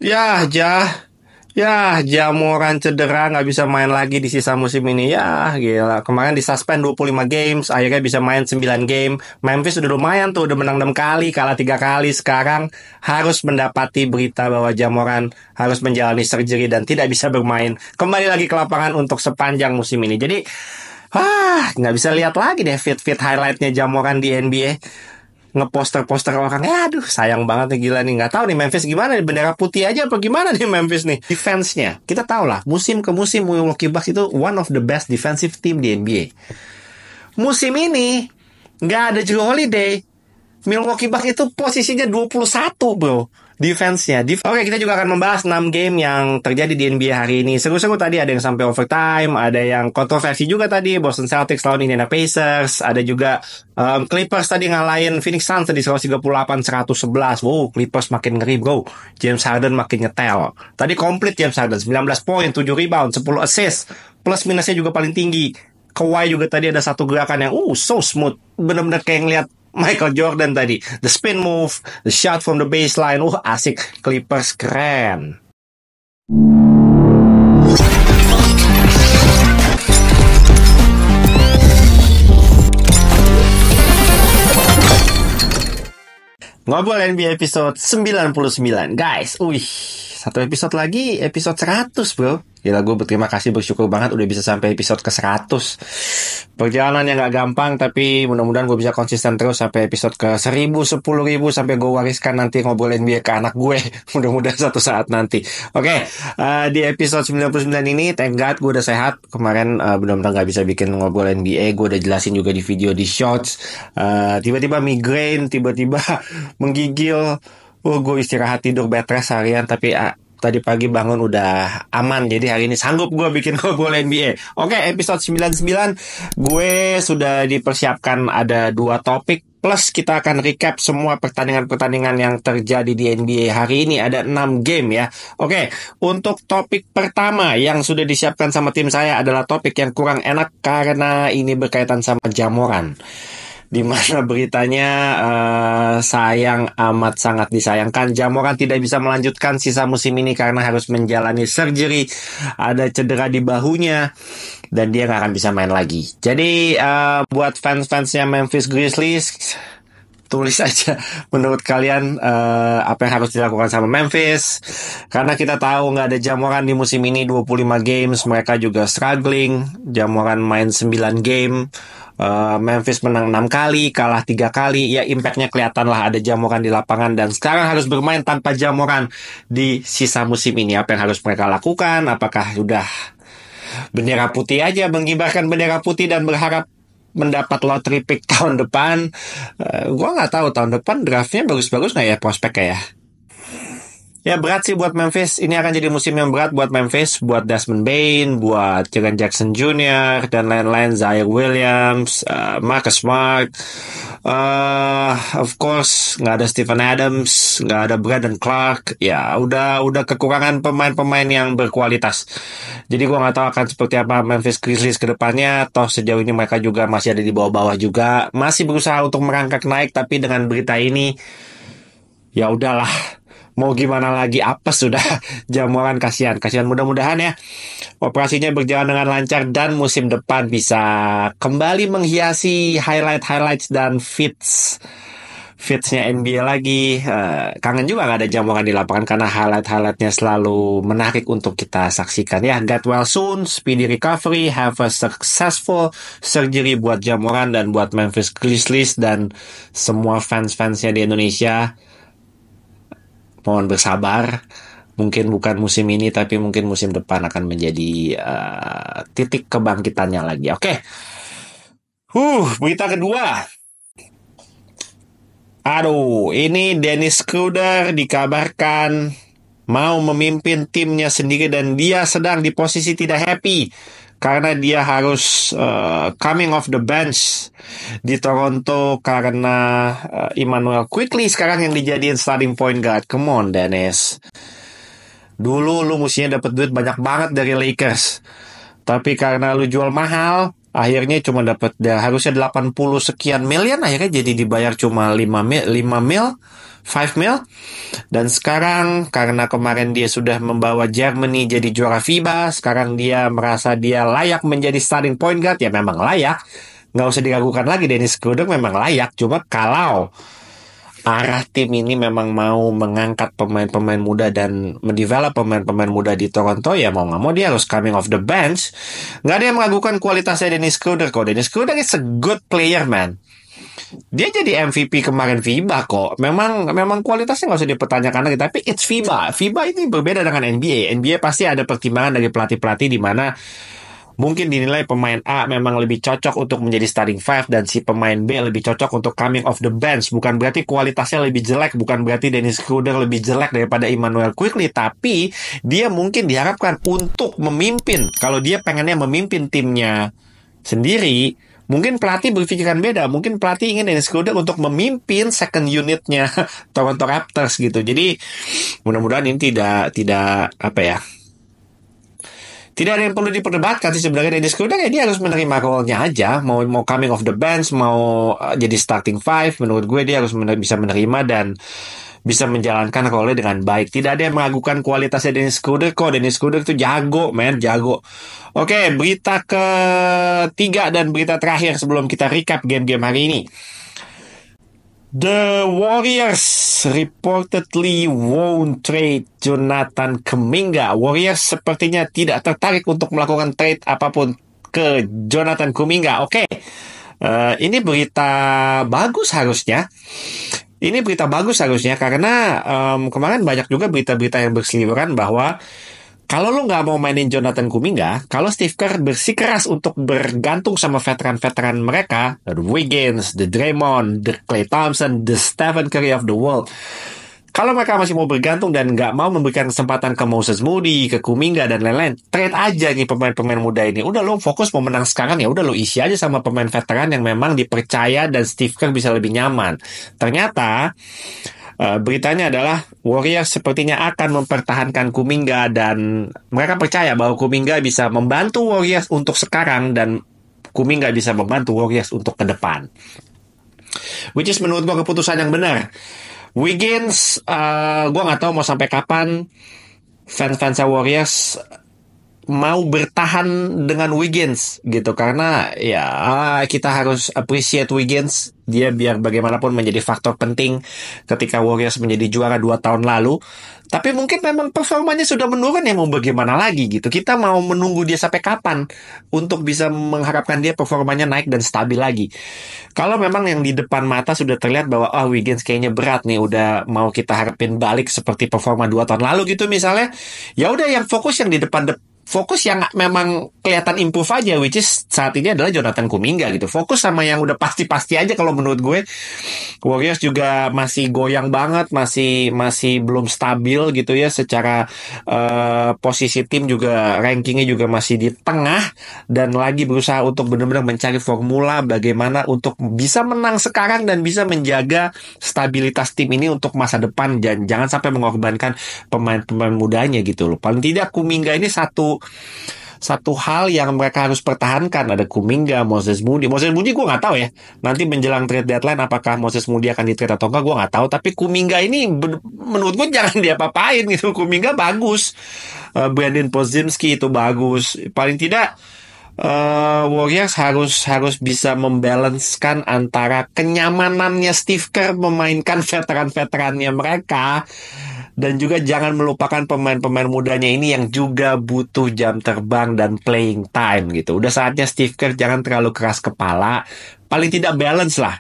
Ya, Jamoran cedera nggak bisa main lagi di sisa musim ini. Ya, gila. Kemarin disuspend 25 games, akhirnya bisa main 9 game. Memphis udah lumayan tuh, udah menang 6 kali, kalah 3 kali. Sekarang harus mendapati berita bahwa Jamoran harus menjalani surgery dan tidak bisa bermain. Kembali lagi ke lapangan untuk sepanjang musim ini. Jadi, nggak bisa lihat lagi deh fit highlightnya Jamoran di NBA. Ngeposter-poster orang, ya aduh sayang banget nih, gila nih. Nggak tahu nih Memphis gimana nih, bendera putih aja apa gimana nih Memphis nih. Defense-nya kita tahu lah, musim ke musim Milwaukee Bucks itu one of the best defensive team di NBA. Musim ini nggak ada Jrue Holiday, Milwaukee Bucks itu posisinya 21 bro, defense-nya. Oke, kita juga akan membahas 6 game yang terjadi di NBA hari ini. Seru-seru tadi, ada yang sampai overtime, ada yang kontroversi juga tadi, Boston Celtics lawan Indiana Pacers, ada juga Clippers tadi ngalahin Phoenix Suns tadi 138-111. Wow, Clippers makin ngeri bro. James Harden makin nyetel. Tadi komplit James Harden, 19 poin, 7 rebound, 10 assist. Plus minusnya juga paling tinggi. Kawhi juga tadi ada satu gerakan yang so smooth, bener-bener kayak ngeliat Michael Jordan tadi. The spin move, the shot from the baseline. Asik. Clippers keren. Ngobrol NBA episode 99. Guys, satu episode lagi, episode 100 bro. Gila, gue berterima kasih, bersyukur banget udah bisa sampai episode ke 100. Perjalanan yang gak gampang, tapi mudah-mudahan gue bisa konsisten terus sampai episode ke 1000, 10.000, sampai gue wariskan nanti ngobrol NBA ke anak gue. Mudah-mudahan satu saat nanti. Oke, di episode 99 ini, thank God gue udah sehat. Kemarin benar-benar gak bisa bikin ngobrol NBA. Gue udah jelasin juga di video di shorts. Tiba-tiba migrain, tiba-tiba menggigil. Gue istirahat tidur bed rest harian, tapi tadi pagi bangun udah aman. Jadi hari ini sanggup gue bikin ngobrol NBA. Oke, episode 99 gue sudah dipersiapkan ada 2 topik. Plus kita akan recap semua pertandingan-pertandingan yang terjadi di NBA hari ini. Ada 6 game ya. Oke, untuk topik pertama yang sudah disiapkan sama tim saya adalah topik yang kurang enak karena ini berkaitan sama Jamoran. Di mana beritanya sayang amat sangat disayangkan, Jamoran tidak bisa melanjutkan sisa musim ini karena harus menjalani surgery, ada cedera di bahunya dan dia gak akan bisa main lagi. Jadi buat fans-fansnya Memphis Grizzlies, tulis aja menurut kalian apa yang harus dilakukan sama Memphis, karena kita tahu nggak ada Jamoran di musim ini 25 games, mereka juga struggling. Jamoran main 9 game, Memphis menang 6 kali, kalah 3 kali. Ya, impactnya kelihatan lah, ada Jamoran di lapangan dan sekarang harus bermain tanpa Jamoran di sisa musim ini. Apa yang harus mereka lakukan? Apakah sudah bendera putih aja, mengibarkan bendera putih dan berharap mendapat lottery pick tahun depan? Gue nggak tahu tahun depan draftnya bagus-bagus nggak ya prospeknya ya. Ya, berat sih buat Memphis. Ini akan jadi musim yang berat buat Memphis, buat Desmond Bane, buat Jaren Jackson Jr. dan lain-lain, Zion Williams, Marcus Smart. Of course, nggak ada Steven Adams, nggak ada Brandon Clark. Ya, udah kekurangan pemain-pemain yang berkualitas. Jadi gue nggak tahu akan seperti apa Memphis Grizzlies ke depannya. Toh sejauh ini mereka juga masih ada di bawah-bawah juga, masih berusaha untuk merangkak naik. Tapi dengan berita ini, ya udahlah. Mau gimana lagi, apa sudah. Jamoran kasihan, mudah-mudahan ya operasinya berjalan dengan lancar dan musim depan bisa kembali menghiasi highlights dan fitsnya NBA lagi. Kangen juga gak ada Jamoran di lapangan karena highlightnya selalu menarik untuk kita saksikan ya. Get well soon, speedy recovery, have a successful surgery buat Jamoran dan buat Memphis Grizzlies dan semua fans-fansnya di Indonesia. Mohon bersabar, mungkin bukan musim ini, tapi mungkin musim depan akan menjadi titik kebangkitannya lagi. Oke. Berita kedua. Aduh, ini Dennis Schroeder dikabarkan mau memimpin timnya sendiri dan dia sedang di posisi tidak happy karena dia harus coming off the bench di Toronto karena Immanuel Quickley sekarang yang dijadiin starting point guard. Come on Dennis, dulu lu mestinya dapat duit banyak banget dari Lakers, tapi karena lu jual mahal akhirnya cuma dapat harusnya 80 sekian miliar, akhirnya jadi dibayar cuma 5 mil. 5 mil. Dan sekarang karena kemarin dia sudah membawa Germany jadi juara FIBA, sekarang dia merasa dia layak menjadi starting point guard. Ya memang layak, nggak usah diragukan lagi. Dennis Schroeder memang layak. Cuma kalau arah tim ini memang mau mengangkat pemain-pemain muda dan mendevelop pemain-pemain muda di Toronto, ya mau nggak mau dia harus coming off the bench. Nggak ada yang meragukan kualitasnya Dennis Schroeder kok. Dennis Schroeder is a good player, man. Dia jadi MVP kemarin FIBA kok. Memang kualitasnya nggak usah dipertanyakan lagi. Tapi it's FIBA. FIBA ini berbeda dengan NBA. NBA pasti ada pertimbangan dari pelatih-pelatih di mana mungkin dinilai pemain A memang lebih cocok untuk menjadi starting five dan si pemain B lebih cocok untuk coming off the bench. Bukan berarti kualitasnya lebih jelek, bukan berarti Dennis Schroeder lebih jelek daripada Immanuel Quickley, tapi dia mungkin diharapkan untuk memimpin. Kalau dia pengennya memimpin timnya sendiri, mungkin pelatih berpikiran beda. Mungkin pelatih ingin Dennis Schroeder untuk memimpin second unitnya Toronto Raptors gitu. Jadi mudah-mudahan ini tidak apa ya, tidak ada yang perlu diperdebatkan sih sebenarnya. Dennis Schroeder ya dia harus menerima role-nya aja. Mau coming off the bench, mau jadi starting five, menurut gue dia harus bisa menerima dan bisa menjalankan role dengan baik. Tidak ada yang meragukan kualitasnya Dennis Schroeder kok. Dennis Schroeder itu jago, man, jago. Oke, berita ketiga dan berita terakhir sebelum kita recap game-game hari ini. The Warriors reportedly won't trade Jonathan Kuminga. Warriors sepertinya tidak tertarik untuk melakukan trade apapun ke Jonathan Kuminga. Oke, ini berita bagus harusnya. Ini berita bagus harusnya karena kemarin banyak juga berita-berita yang berseliweran bahwa kalau lo nggak mau mainin Jonathan Kuminga, kalau Steve Kerr bersikeras untuk bergantung sama veteran-veteran mereka, the Wiggins, the Draymond, the Klay Thompson, the Stephen Curry of the world, kalau mereka masih mau bergantung dan nggak mau memberikan kesempatan ke Moses Moody, ke Kuminga dan lain-lain, trade aja nih pemain-pemain muda ini. Udah lo fokus mau menang sekarang, ya udah lo isi aja sama pemain veteran yang memang dipercaya dan Steve Kerr bisa lebih nyaman. Ternyata beritanya adalah Warriors sepertinya akan mempertahankan Kuminga dan mereka percaya bahwa Kuminga bisa membantu Warriors untuk sekarang dan Kuminga bisa membantu Warriors untuk ke depan. Which is menurut gue keputusan yang benar. Wiggins, gue nggak tahu mau sampai kapan fans Warriors mau bertahan dengan Wiggins gitu, karena ya kita harus appreciate Wiggins. Dia biar bagaimanapun menjadi faktor penting ketika Warriors menjadi juara 2 tahun lalu. Tapi mungkin memang performanya sudah menurun, ya mau bagaimana lagi gitu. Kita mau menunggu dia sampai kapan untuk bisa mengharapkan dia performanya naik dan stabil lagi. Kalau memang yang di depan mata sudah terlihat bahwa Wiggins kayaknya berat nih, udah mau kita harapin balik seperti performa 2 tahun lalu gitu misalnya, ya udah yang fokus yang di depan fokus yang memang kelihatan improve aja, which is saat ini adalah Jonathan Kuminga gitu. Fokus sama yang udah pasti-pasti aja kalau menurut gue. Warriors juga masih goyang banget, masih belum stabil gitu ya secara posisi tim, juga rankingnya juga masih di tengah dan lagi berusaha untuk benar-benar mencari formula bagaimana untuk bisa menang sekarang dan bisa menjaga stabilitas tim ini untuk masa depan dan jangan sampai mengorbankan pemain-pemain mudanya gitu loh. Paling tidak Kuminga ini satu hal yang mereka harus pertahankan. Ada Kuminga, Moses Moody gue nggak tahu ya nanti menjelang trade deadline apakah Moses Moody akan di trade atau enggak, gue nggak tahu. Tapi Kuminga ini menurut gue jangan diapa-apain gitu. Kuminga bagus, Brandon Podziemski itu bagus. Paling tidak Warriors harus bisa membalancekan antara kenyamanannya Steve Kerr memainkan veteran-veterannya mereka dan juga jangan melupakan pemain-pemain mudanya ini yang juga butuh jam terbang dan playing time gitu. Udah saatnya Steve Kerr jangan terlalu keras kepala, paling tidak balance lah.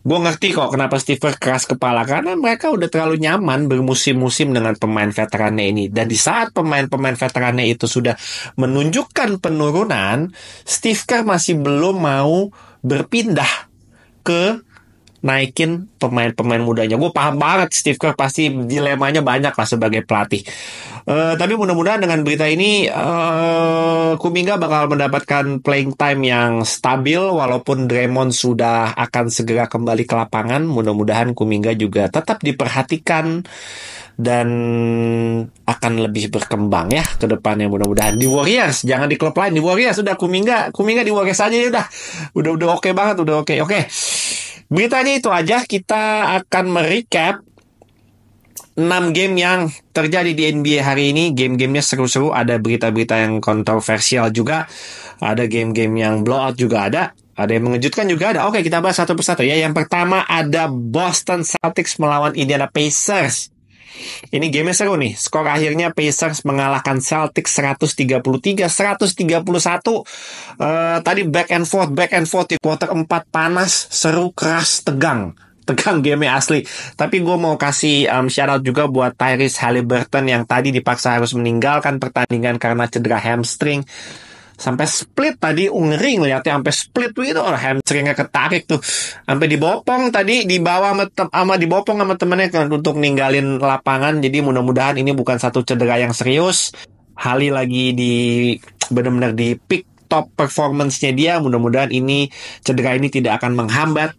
Gue ngerti kok kenapa Steve Kerr keras kepala, karena mereka udah terlalu nyaman bermusim-musim dengan pemain veterannya ini. Dan di saat pemain-pemain veterannya itu sudah menunjukkan penurunan, Steve Kerr masih belum mau berpindah ke naikin pemain-pemain mudanya. Gue paham banget Steve Kerr pasti dilemanya banyak lah sebagai pelatih. Tapi mudah-mudahan dengan berita ini Kuminga bakal mendapatkan playing time yang stabil walaupun Draymond sudah akan segera kembali ke lapangan. Mudah-mudahan Kuminga juga tetap diperhatikan dan akan lebih berkembang ya ke depannya mudah-mudahan. Di Warriors, jangan di klub lain, di Warriors sudah Kuminga di Warriors aja ya udah oke banget, udah oke. Beritanya itu aja, kita akan merecap 6 game yang terjadi di NBA hari ini. Game-gamenya seru-seru, ada berita-berita yang kontroversial juga, ada game-game yang blowout juga ada yang mengejutkan juga ada. Oke, kita bahas satu persatu ya. Yang pertama ada Boston Celtics melawan Indiana Pacers. Ini game seru nih. Skor akhirnya Pacers mengalahkan Celtics 133-131. Tadi back and forth di quarter 4 panas, seru, keras, tegang game asli. Tapi gue mau kasih shout out juga buat Tyrese Haliburton yang tadi dipaksa harus meninggalkan pertandingan karena cedera hamstring. Sampai split tadi, ngeri ngeliatnya, sampai split gitu, hamstringnya ketarik tuh, sampai dibopong tadi, dibopong sama temennya untuk ninggalin lapangan. Jadi mudah-mudahan ini bukan satu cedera yang serius. Hali lagi benar-benar di peak top performance-nya dia. Mudah-mudahan cedera ini tidak akan menghambat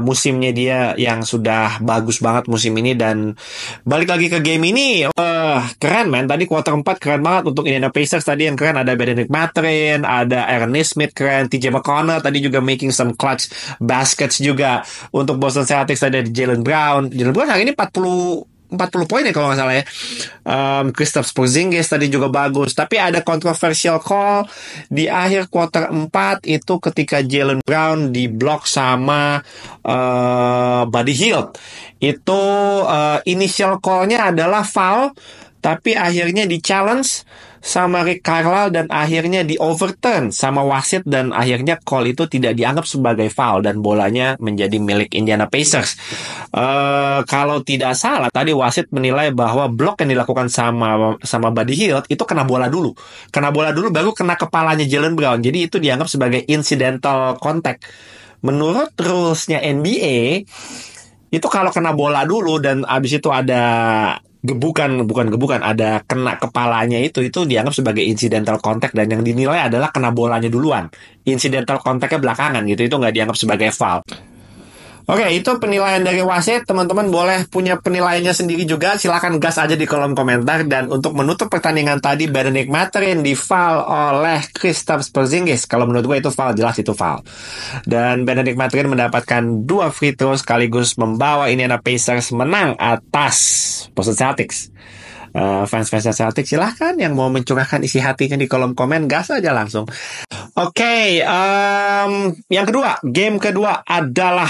musimnya dia yang sudah bagus banget musim ini. Dan balik lagi ke game ini, keren man. Tadi quarter 4 keren banget untuk Indiana Pacers. Tadi yang keren ada Bennedict Mathurin, ada Aaron Nesmith keren, TJ McConnell tadi juga making some clutch baskets juga. Untuk Boston Celtics ada Jaylen Brown hari ini 40 poin ya kalau nggak salah ya. Kristaps Porzingis tadi juga bagus. Tapi ada controversial call di akhir quarter 4 itu ketika Jaylen Brown diblok sama Buddy Hield. Itu initial call-nya adalah foul, tapi akhirnya di-challenge sama Rick Carlisle dan akhirnya di-overturn sama wasit, dan akhirnya call itu tidak dianggap sebagai foul dan bolanya menjadi milik Indiana Pacers. Kalau tidak salah tadi wasit menilai bahwa blok yang dilakukan sama Buddy Hield itu kena bola dulu baru kena kepalanya Jaylen Brown. Jadi itu dianggap sebagai incidental contact. Menurut rules-nya NBA itu kalau kena bola dulu dan abis itu ada bukan gebukan, ada kena kepalanya itu dianggap sebagai incidental contact, dan yang dinilai adalah kena bolanya duluan. Incidental contact-nya belakangan gitu, itu nggak dianggap sebagai foul. Oke, itu penilaian dari wasit. Teman-teman boleh punya penilaiannya sendiri juga. Silakan gas aja di kolom komentar. Dan untuk menutup pertandingan tadi, Bennedict Mathurin di-foul oleh Kristaps Porzingis. Kalau menurut gue itu foul, jelas itu foul. Dan Bennedict Mathurin mendapatkan 2 free throw sekaligus membawa Indiana Pacers menang atas Boston Celtics. Fans-fans Celtics silahkan yang mau mencurahkan isi hatinya di kolom komen, gas aja langsung. Oke, yang kedua, game kedua adalah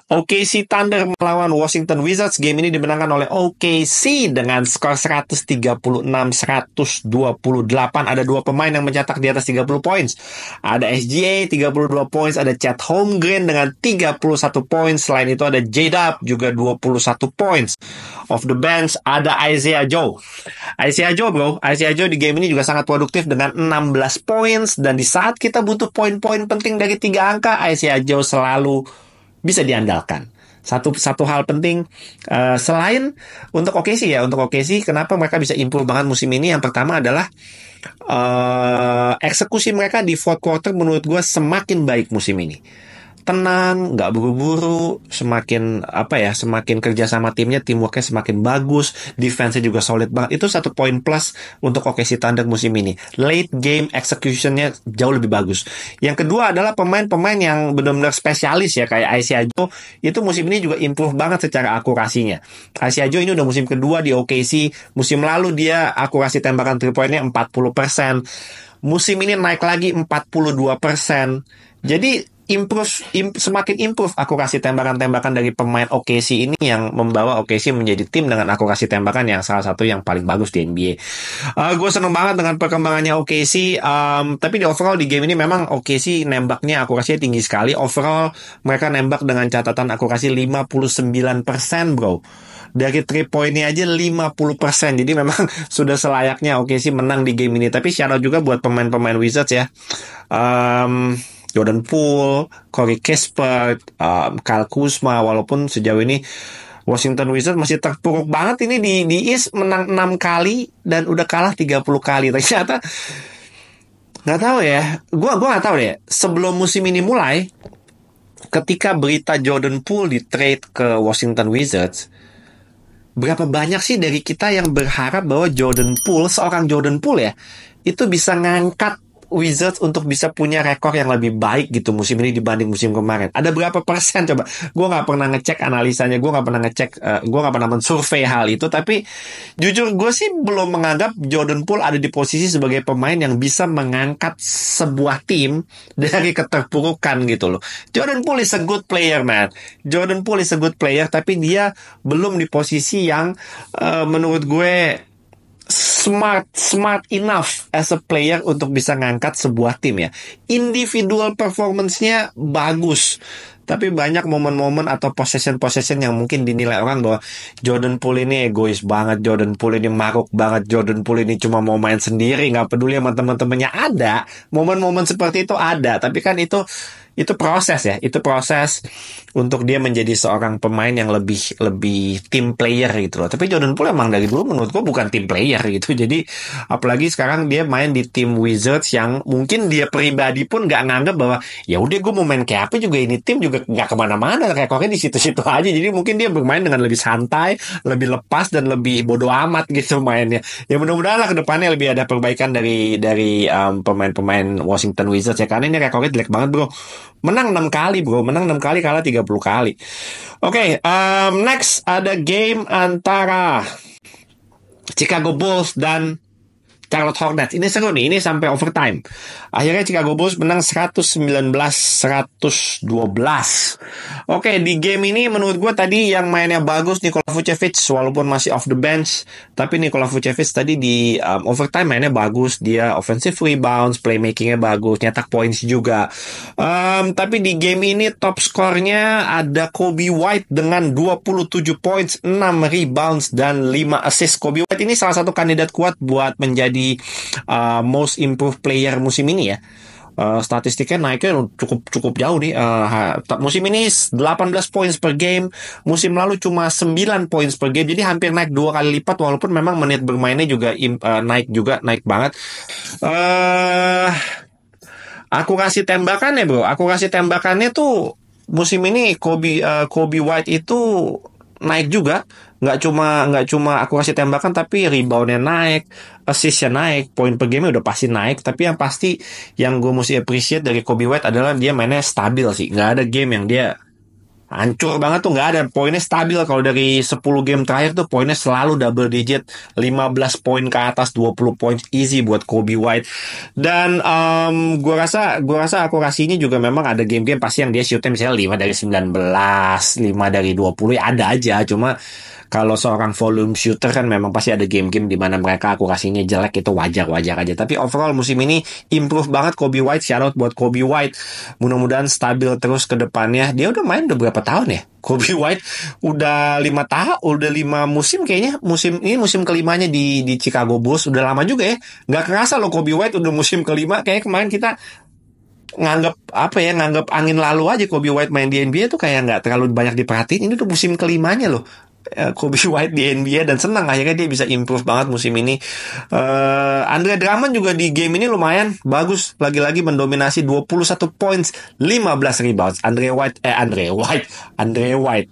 OKC Thunder melawan Washington Wizards. Game ini dimenangkan oleh OKC dengan skor 136-128. Ada 2 pemain yang mencetak di atas 30 poin. Ada SGA 32 poin, ada Chet Holmgren dengan 31 poin. Selain itu ada J-Dub juga 21 poin. Off the bench ada Isaiah Joe di game ini juga sangat produktif dengan 16 poin. Dan di saat kita butuh poin-poin penting dari 3 angka, Isaiah Joe selalu bisa diandalkan. Satu hal penting selain untuk OKC kenapa mereka bisa improve banget musim ini, yang pertama adalah eksekusi mereka di fourth quarter menurut gue semakin baik musim ini. Tenang, nggak buru-buru, semakin kerja sama timnya, teamworknya semakin bagus, defense-nya juga solid banget. Itu 1 poin plus untuk OKC Thunder musim ini. Late game execution-nya jauh lebih bagus. Yang kedua adalah pemain-pemain yang benar-benar spesialis ya, kayak Isaiah Joe, itu musim ini juga improve banget secara akurasinya. Isaiah Joe ini udah musim kedua di OKC, musim lalu dia akurasi tembakan 3 poinnya 40%, musim ini naik lagi 42%. Jadi semakin improve akurasi tembakan-tembakan dari pemain OKC ini, yang membawa OKC menjadi tim dengan akurasi tembakan yang salah satu yang paling bagus di NBA. Gue seneng banget dengan perkembangannya OKC. Tapi di overall di game ini memang OKC nembaknya akurasinya tinggi sekali. Overall mereka nembak dengan catatan akurasi 59%, bro. Dari 3 poinnya aja 50%. Jadi memang sudah selayaknya OKC menang di game ini. Tapi shout out juga buat pemain-pemain Wizards ya. Jordan Poole, Corey Kispert, Kyle Kuzma. Walaupun sejauh ini Washington Wizards masih terpuruk banget ini di East, menang 6 kali dan udah kalah 30 kali. Ternyata nggak tahu ya. Gua nggak tahu deh. Sebelum musim ini mulai, ketika berita Jordan Poole di trade ke Washington Wizards, berapa banyak sih dari kita yang berharap bahwa seorang Jordan Poole ya, itu bisa ngangkat Wizards untuk bisa punya rekor yang lebih baik gitu musim ini dibanding musim kemarin? Ada berapa persen coba? Gue nggak pernah ngecek analisanya, gue nggak pernah ngecek, gue nggak pernah mensurvei hal itu. Tapi jujur gue sih belum menganggap Jordan Poole ada di posisi sebagai pemain yang bisa mengangkat sebuah tim dari keterpurukan gitu loh. Jordan Poole is a good player, man. Jordan Poole is a good player, tapi dia belum di posisi yang menurut gue smart enough as a player untuk bisa ngangkat sebuah tim ya. Individual performance-nya bagus, tapi banyak momen-momen atau possession yang mungkin dinilai orang bahwa Jordan Poole ini egois banget, Jordan Poole ini maruk banget, Jordan Poole ini cuma mau main sendiri, nggak peduli sama teman-temannya. Ada momen-momen seperti itu, ada, tapi kan itu proses ya, itu proses untuk dia menjadi seorang pemain yang lebih team player gitu loh. Tapi Jordan Poole emang dari dulu menurut gua bukan team player gitu. Jadi apalagi sekarang dia main di tim Wizards yang mungkin dia pribadi pun nggak nganggap bahwa ya udah gue mau main kayak apa juga, ini tim juga nggak kemana-mana, rekornya di situ-situ aja. Jadi mungkin dia bermain dengan lebih santai, lebih lepas dan lebih bodo amat gitu mainnya. Ya mudah-mudahan lah kedepannya lebih ada perbaikan dari pemain-pemain Washington Wizards ya, karena ini rekornya jelek banget bro. Menang 6 kali bro, menang 6 kali, kalah 30 kali. Oke, next ada game antara Chicago Bulls dan Charlotte Hornets. Ini seru nih, ini sampai overtime. Akhirnya Chicago Bulls menang 119-112. Oke, di game ini menurut gue tadi yang mainnya bagus Nikola Vucevic, walaupun masih off the bench. Tapi Nikola Vucevic tadi di overtime mainnya bagus. Dia offensive rebounds, playmakingnya bagus, nyetak points juga. Tapi di game ini top skornya ada Kobe White dengan 27 points, 6 rebounds, dan 5 assist. Kobe White ini salah satu kandidat kuat buat menjadi most improved player musim ini ya. Statistiknya naiknya cukup jauh nih. Musim ini 18 points per game, musim lalu cuma 9 points per game, jadi hampir naik 2 kali lipat, walaupun memang menit bermainnya juga naik banget. Akurasi tembakannya bro, akurasi tembakannya tuh musim ini Kobe White itu naik juga. Nggak cuma akurasi tembakan, tapi reboundnya naik, assistnya naik, poin per game udah pasti naik. Tapi yang pasti yang gue mesti appreciate dari Kobe White adalah dia mainnya stabil sih. Nggak ada game yang dia hancur banget tuh, nggak ada. Poinnya stabil. Kalau dari 10 game terakhir tuh poinnya selalu double digit, 15 poin ke atas, 20 poin easy buat Kobe White. Dan gue rasa akurasinya juga memang ada game-game pasti yang dia shootnya misalnya 5 dari 19, 5 dari 20 ya ada aja. Cuma kalau seorang volume shooter kan memang pasti ada game-game di mana mereka akurasinya jelek, itu wajar aja. Tapi overall musim ini improve banget Kobe White. Shout out buat Kobe White. Mudah-mudahan stabil terus ke depannya. Dia udah main udah berapa tahun ya? Kobe White udah 5 tahun, udah 5 musim kayaknya. Musim ini musim kelimanya di Chicago Bulls. Udah lama juga ya. Nggak kerasa loh Kobe White udah musim kelima. Kayaknya kemarin kita nganggap angin lalu aja Kobe White main di NBA tuh kayak nggak terlalu banyak diperhatiin. Ini tuh musim kelimanya loh Kobe White di NBA, dan senang akhirnya dia bisa improve banget musim ini. Andre Drummond juga di game ini lumayan bagus, lagi-lagi mendominasi 21 points, 15 rebounds. Andre White.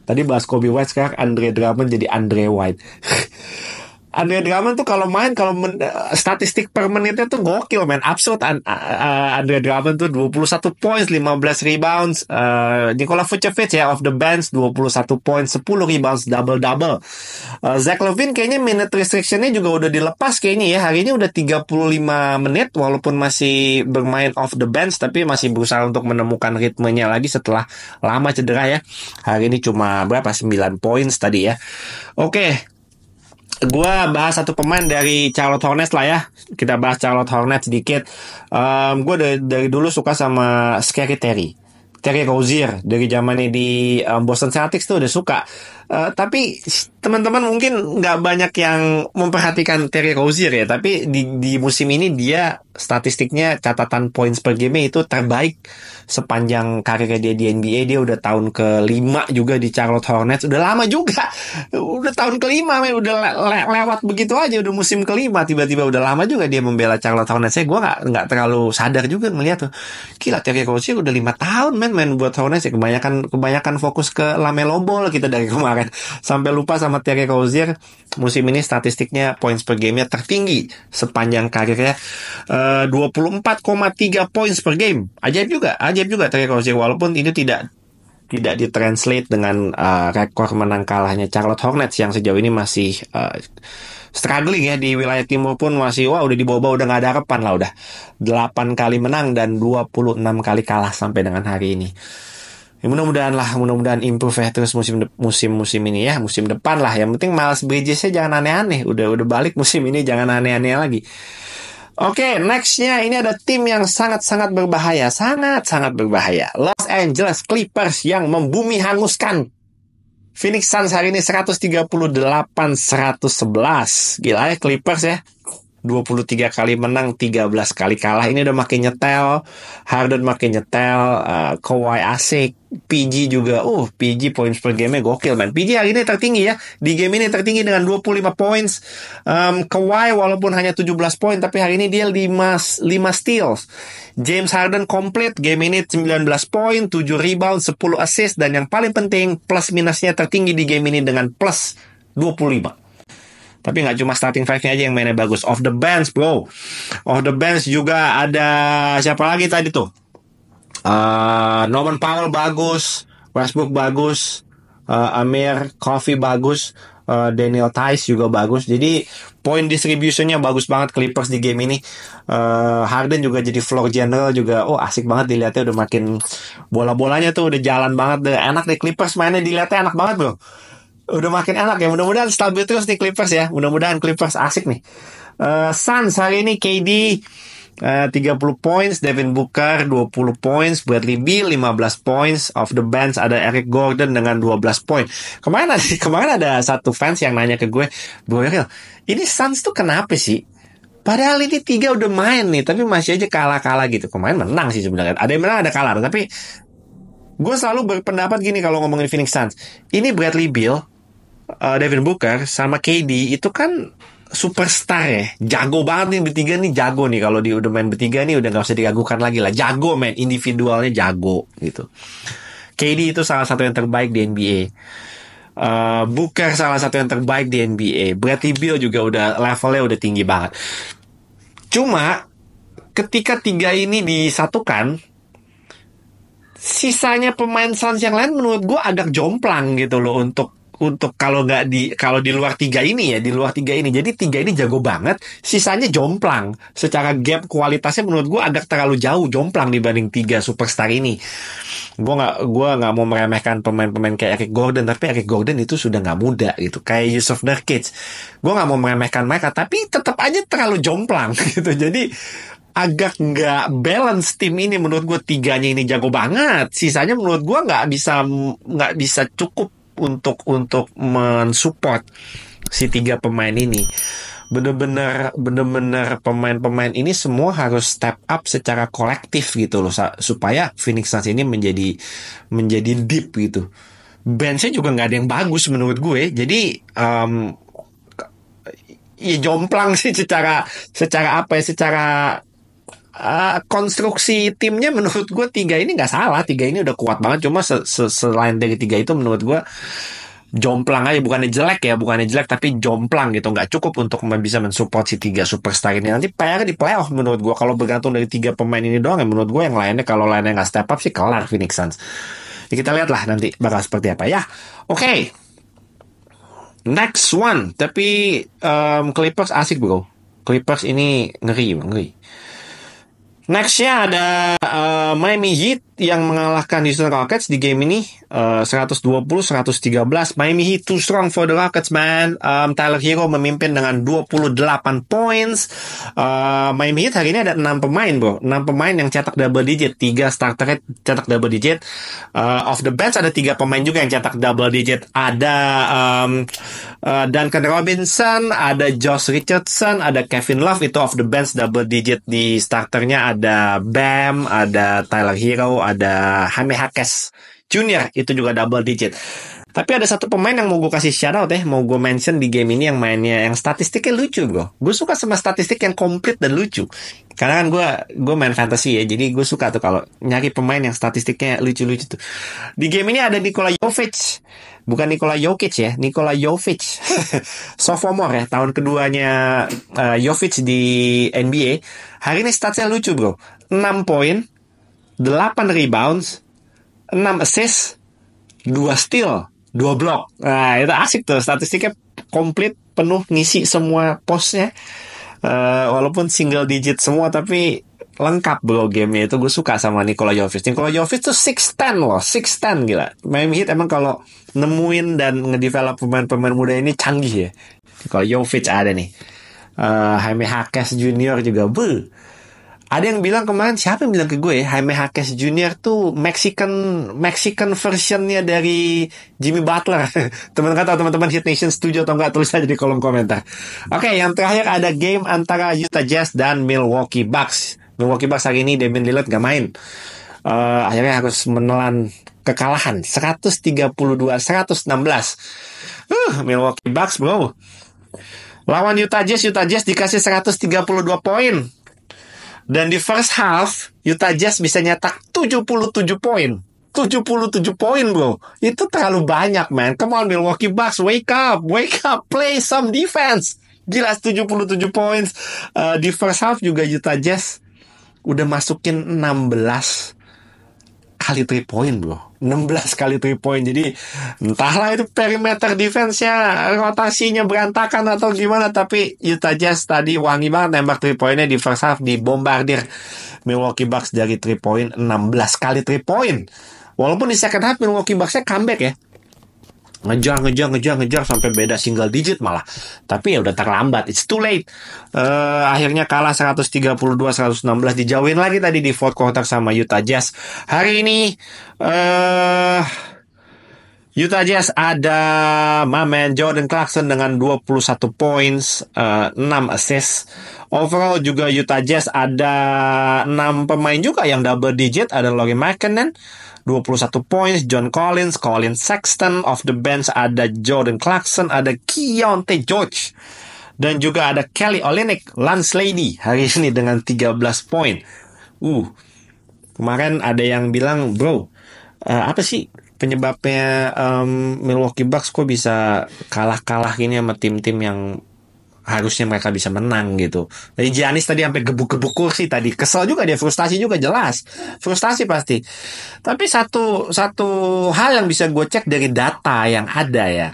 Tadi bahas Kobe White, sekarang Andre Drummond jadi Andre White. Andre Drummond tuh kalau main, statistik per menitnya tuh gokil, man. Absurd. Andre Drummond tuh 21 points, 15 rebounds. Nikola Vucevic ya off the bench 21 points, 10 rebounds, double-double. Zach LaVine kayaknya minute restrictionnya juga udah dilepas kayaknya ya. Hari ini udah 35 menit walaupun masih bermain off the bench, tapi masih berusaha untuk menemukan ritmenya lagi setelah lama cedera ya. Hari ini cuma 9 points tadi ya. Oke. Gue bahas satu pemain dari Charlotte Hornets lah ya. Kita bahas Charlotte Hornets sedikit. Gue dari dulu suka sama Scary Terry Rozier dari zamannya di Boston Celtics tuh udah suka. Tapi teman-teman mungkin nggak banyak yang memperhatikan Terry Rozier ya. Tapi di musim ini dia statistiknya, catatan points per game itu terbaik sepanjang karirnya dia di NBA. Dia udah tahun ke-5 juga di Charlotte Hornets. Udah lama juga. Udah tahun ke-5, udah lewat begitu aja. Udah musim ke-5 tiba-tiba udah lama juga dia membela Charlotte Hornets. Gue nggak terlalu sadar juga melihat tuh. Gila, Terry Rozier udah 5 tahun main buat Hornets ya. Kebanyakan fokus ke LaMelo Ball kita dari kemarin kemarin. Sampai lupa sama Terry Rozier. Musim ini statistiknya points per game-nya tertinggi sepanjang karirnya. 24,3 points per game. Ajaib juga Terry Rozier. Walaupun ini tidak ditranslate dengan rekor menang kalahnya Charlotte Hornets yang sejauh ini masih struggling ya di wilayah timur pun masih udah di bawah udah nggak ada harapan lah, udah 8 kali menang dan 26 kali kalah sampai dengan hari ini. Ya, mudah-mudahan improve ya terus musim ini ya, musim depan lah. Yang penting Miles Bridges-nya jangan aneh-aneh. Udah balik musim ini jangan aneh-aneh lagi. Oke, nextnya ini ada tim yang sangat-sangat berbahaya. Sangat-sangat berbahaya. Los Angeles Clippers yang membumi hanguskan Phoenix Suns hari ini 138-111. Gila ya Clippers ya. 23 kali menang, 13 kali kalah. Ini udah makin nyetel. Harden makin nyetel. Kawhi asik. PG juga. PG points per game-nya gokil, man. PG hari ini tertinggi ya. Di game ini tertinggi dengan 25 points. Kawhi walaupun hanya 17 poin, tapi hari ini dia 5 steals. James Harden komplit. Game ini 19 poin, 7 rebound, 10 assist. Dan yang paling penting, plus minusnya tertinggi di game ini dengan plus 25. Tapi nggak cuma starting five-nya aja yang mainnya bagus. Off the bench, bro. Off the bench juga ada siapa lagi tadi tuh? Norman Powell bagus, Westbrook bagus, Amir Coffey bagus, Daniel Theis juga bagus. Jadi point distributionnya bagus banget Clippers di game ini. Harden juga jadi floor general juga. Asik banget dilihatnya, udah makin bola-bolanya tuh udah jalan banget. Enak deh Clippers mainnya, dilihatnya enak banget, bro. Udah makin enak ya. Mudah-mudahan stabil terus nih Clippers ya. Mudah-mudahan Clippers asik nih. Suns hari ini KD 30 points, Devin Booker 20 points, Bradley Beal 15 points. Off the bench ada Eric Gordon dengan 12 poin. Kemarin ada satu fans yang nanya ke gue, Bro Ariel, ini Suns tuh kenapa sih? Padahal ini 3 udah main nih, tapi masih aja kalah-kalah gitu. Kemarin menang sih sebenarnya. Ada yang menang, ada kalah. Tapi gue selalu berpendapat gini kalau ngomongin Phoenix Suns. Ini Bradley Beal, Devin Booker sama KD itu kan superstar ya, jago banget nih bertiga nih, jago nih kalau udah main bertiga nih udah nggak usah diragukan lagi lah, jago men, individualnya jago gitu. KD itu salah satu yang terbaik di NBA, Booker salah satu yang terbaik di NBA, Bradley Beal juga udah levelnya udah tinggi banget. Cuma ketika 3 ini disatukan, sisanya pemain Suns yang lain menurut gue agak jomplang gitu loh untuk kalau di luar 3 ini ya, di luar 3 ini. Jadi 3 ini jago banget, sisanya jomplang. Secara gap kualitasnya menurut gue agak terlalu jauh, jomplang dibanding 3 superstar ini. Gue nggak mau meremehkan pemain-pemain kayak Eric Gordon, tapi Eric Gordon itu sudah nggak muda gitu. Kayak Yusuf Nurkic. Gue nggak mau meremehkan mereka, tapi tetap aja terlalu jomplang gitu. Jadi agak nggak balance tim ini menurut gue. 3-nya ini jago banget, sisanya menurut gue nggak bisa cukup untuk mensupport si 3 pemain ini. Bener-bener pemain-pemain ini semua harus step up secara kolektif gitu loh, supaya Phoenix Suns ini menjadi deep gitu. Benchnya juga nggak ada yang bagus menurut gue. Jadi ya jomplang sih secara apa ya, secara konstruksi timnya menurut gue 3 ini nggak salah, 3 ini udah kuat banget. Cuma selain dari 3 itu menurut gue jomplang aja, bukannya jelek tapi jomplang gitu, nggak cukup untuk bisa mensupport si 3 superstar ini. Nanti PR di playoff menurut gue kalau bergantung dari 3 pemain ini doang ya. Menurut gue yang lainnya, kalau lainnya nggak step up sih kelar Phoenix Suns ya. Kita lihat lah nanti bakal seperti apa ya. Oke. Next one, tapi Clippers asik bro. Clippers ini ngeri. Nextnya ada Miami Heat yang mengalahkan Houston Rockets di game ini 120-113. Miami Heat too strong for the Rockets, man. Tyler Hero memimpin dengan 28 points. Miami Heat hari ini ada 6 pemain, bro. 6 pemain yang cetak double digit. 3 starter cetak double digit. Off the bench ada 3 pemain juga yang cetak double digit. Ada Duncan Robinson, ada Josh Richardson, ada Kevin Love. Itu off the bench double digit. Di starternya ada Bam, ada Tyler Hero, ada Jaime Jaquez Junior, itu juga double digit. Tapi ada satu pemain yang mau gue kasih shout out mau gue mention di game ini, yang mainnya, yang statistiknya lucu bro. Gue suka sama statistik yang komplit dan lucu. Karena kan gue main fantasy ya, jadi gue suka tuh kalau nyari pemain yang statistiknya lucu-lucu tuh. Di game ini ada Nikola Jovic Bukan Nikola Jokic ya, Nikola Jovic. Sophomore ya, tahun keduanya Jovic di NBA. Hari ini statsnya lucu bro. 6 poin, 8 rebounds, 6 assist, 2 steal, 2 block. Nah, itu asik tuh, statistiknya komplit, penuh, ngisi semua posnya. Walaupun single digit semua, tapi lengkap bro gamenya itu. Gue suka sama Nikola Jovic. Nikola Jovic tuh 6'10 loh, 6'10 gila. Miami Heat emang kalau nemuin dan ngedevelop pemain-pemain muda ini canggih ya. Nikola Jovic ada nih. Jaime Jaquez Junior juga. Ada yang bilang kemarin, siapa yang bilang ke gue, Jaime Jaquez Junior tuh Mexican versionnya dari Jimmy Butler. Teman-teman Hit Nation setuju atau enggak, tulis aja di kolom komentar. Oke, yang terakhir ada game antara Utah Jazz dan Milwaukee Bucks. Milwaukee Bucks hari ini Damian Lillard gak main. Akhirnya harus menelan kekalahan 132-116. Milwaukee Bucks bro. Lawan Utah Jazz dikasih 132 poin. Dan di first half Utah Jazz bisa nyetak 77 poin. 77 poin bro. Itu terlalu banyak man. Come on Milwaukee Bucks, wake up, play some defense. Gila 77 poin. Di first half juga Utah Jazz udah masukin 16 kali 3 point bro. 16 kali 3 point. Jadi entahlah itu perimeter defense-nya, rotasinya berantakan atau gimana, tapi Utah Jazz tadi wangi banget nembak 3 pointnya di first half, dibombardir Milwaukee Bucks dari 3 point, 16 kali 3 point. Walaupun di second half Milwaukee Bucks-nya comeback ya, ngejar sampai beda single digit malah. Tapi ya udah terlambat, it's too late. Akhirnya kalah 132-116, dijauhin lagi tadi di fourth quarter sama Utah Jazz. Hari ini Utah Jazz ada Mamen Jordan Clarkson dengan 21 points, 6 assists. Overall juga Utah Jazz ada 6 pemain juga yang double digit. Ada Lauri Markkanen 21 points, John Collins, Colin Sexton. Off the bench ada Jordan Clarkson, ada Keontae George, dan juga ada Kelly Olynyk, Lance Lady hari ini dengan 13 poin. Kemarin ada yang bilang, bro, apa sih penyebabnya Milwaukee Bucks kok bisa kalah gini sama tim-tim yang harusnya mereka bisa menang gitu. Jadi Giannis tadi sampai gebuk-gebuk kursi tadi. Kesel juga dia, frustasi juga jelas. Frustasi pasti. Tapi satu hal yang bisa gue cek dari data yang ada ya.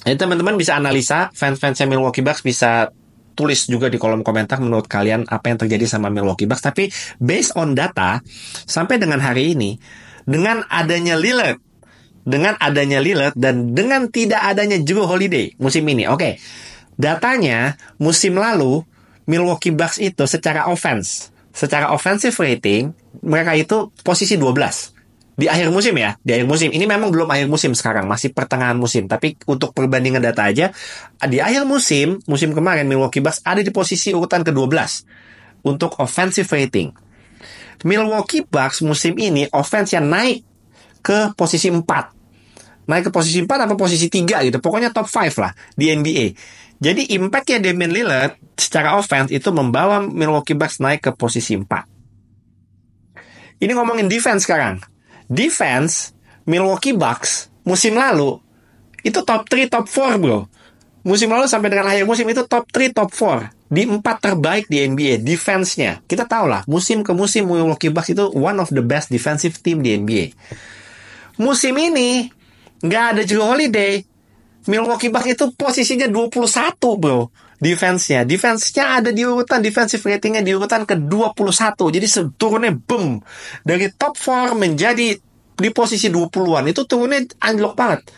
Jadi teman-teman bisa analisa, fans-fansnya Milwaukee Bucks bisa tulis juga di kolom komentar menurut kalian apa yang terjadi sama Milwaukee Bucks. Tapi based on data, sampai dengan hari ini, dengan adanya Lillard dan dengan tidak adanya Jrue Holiday musim ini. Oke. Datanya musim lalu Milwaukee Bucks itu secara offensive rating mereka itu posisi 12 di akhir musim ya. Di akhir musim ini memang belum akhir musim sekarang, masih pertengahan musim. Tapi untuk perbandingan data aja, di akhir musim kemarin Milwaukee Bucks ada di posisi urutan ke-12 untuk offensive rating. Milwaukee Bucks musim ini offense-nya naik ke posisi 4. Naik ke posisi 4 atau posisi 3 gitu. Pokoknya top 5 lah di NBA. Jadi impact-nya Damian Lillard secara offense itu membawa Milwaukee Bucks naik ke posisi 4. Ini ngomongin defense sekarang. Defense Milwaukee Bucks musim lalu itu top 3, top 4 bro. Musim lalu sampai dengan akhir musim itu top 3, top 4. Di 4 terbaik di NBA defense-nya. Kita tahu lah, musim ke musim Milwaukee Bucks itu one of the best defensive team di NBA. Musim ini nggak ada Jrue Holiday, Milwaukee Bucks itu posisinya 21 bro. Defense-nya ada di urutan defensive ratingnya di urutan ke-21. Jadi turunnya boom. Dari top 4 menjadi di posisi 20-an. Itu turunnya anjlok banget.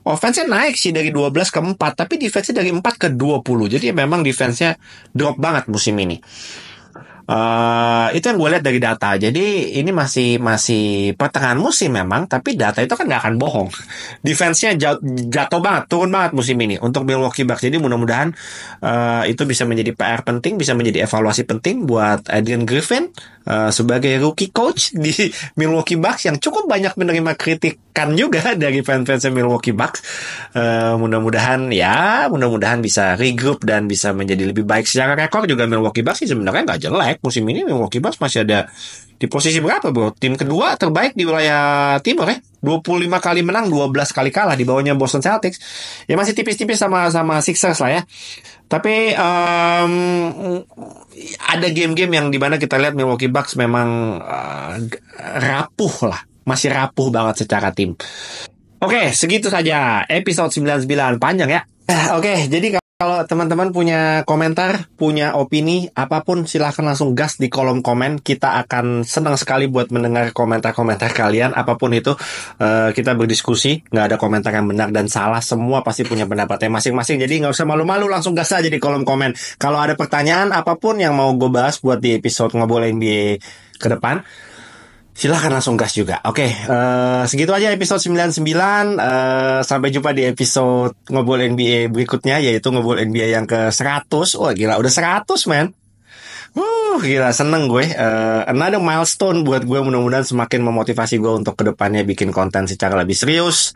Offense-nya naik sih dari 12 ke 4, tapi defense-nya dari 4 ke 20. Jadi memang defense-nya drop banget musim ini. Itu yang gue lihat dari data. Jadi ini masih pertengahan musim memang, tapi data itu kan gak akan bohong. Defense-nya jatuh banget, turun banget musim ini untuk Milwaukee Bucks. Jadi mudah-mudahan itu bisa menjadi PR penting, bisa menjadi evaluasi penting buat Adrian Griffin sebagai rookie coach di Milwaukee Bucks yang cukup banyak menerima kritikan juga dari fans-fansnya Milwaukee Bucks. Mudah-mudahan bisa regroup dan bisa menjadi lebih baik. Secara rekor juga Milwaukee Bucks sih sebenarnya nggak jelek. terbaik musim ini Milwaukee Bucks masih ada di posisi berapa bro? Tim kedua terbaik di wilayah timur ya. 25 kali menang, 12 kali kalah di bawahnya Boston Celtics. Ya masih tipis-tipis sama Sixers lah ya. Tapi ada game-game yang dimana kita lihat Milwaukee Bucks memang rapuh lah. Masih rapuh banget secara tim. Oke, segitu saja episode 99 panjang ya. Oke, jadi kalau teman-teman punya komentar, punya opini, apapun silahkan langsung gas di kolom komen. Kita akan senang sekali buat mendengar komentar-komentar kalian. Apapun itu, kita berdiskusi. Nggak ada komentar yang benar dan salah. Semua pasti punya pendapatnya masing-masing. Jadi nggak usah malu-malu, langsung gas aja di kolom komen. Kalau ada pertanyaan apapun yang mau gue bahas buat di episode Ngobrol NBA ke depan, silahkan langsung gas juga. Oke, segitu aja episode 99. Sampai jumpa di episode Ngobrol NBA berikutnya, yaitu Ngobrol NBA yang ke 100. Wah gila, udah 100 man. Gila, seneng gue. Another milestone buat gue, mudah-mudahan semakin memotivasi gue untuk kedepannya bikin konten secara lebih serius.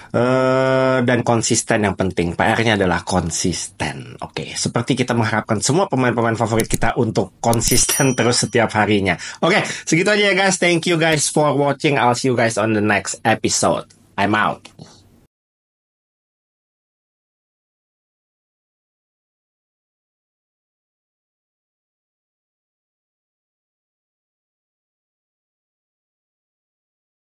Dan konsisten yang penting. PR-nya adalah konsisten. Oke, seperti kita mengharapkan semua pemain-pemain favorit kita untuk konsisten terus setiap harinya. Oke, segitu aja ya guys. Thank you guys for watching. I'll see you guys on the next episode. I'm out.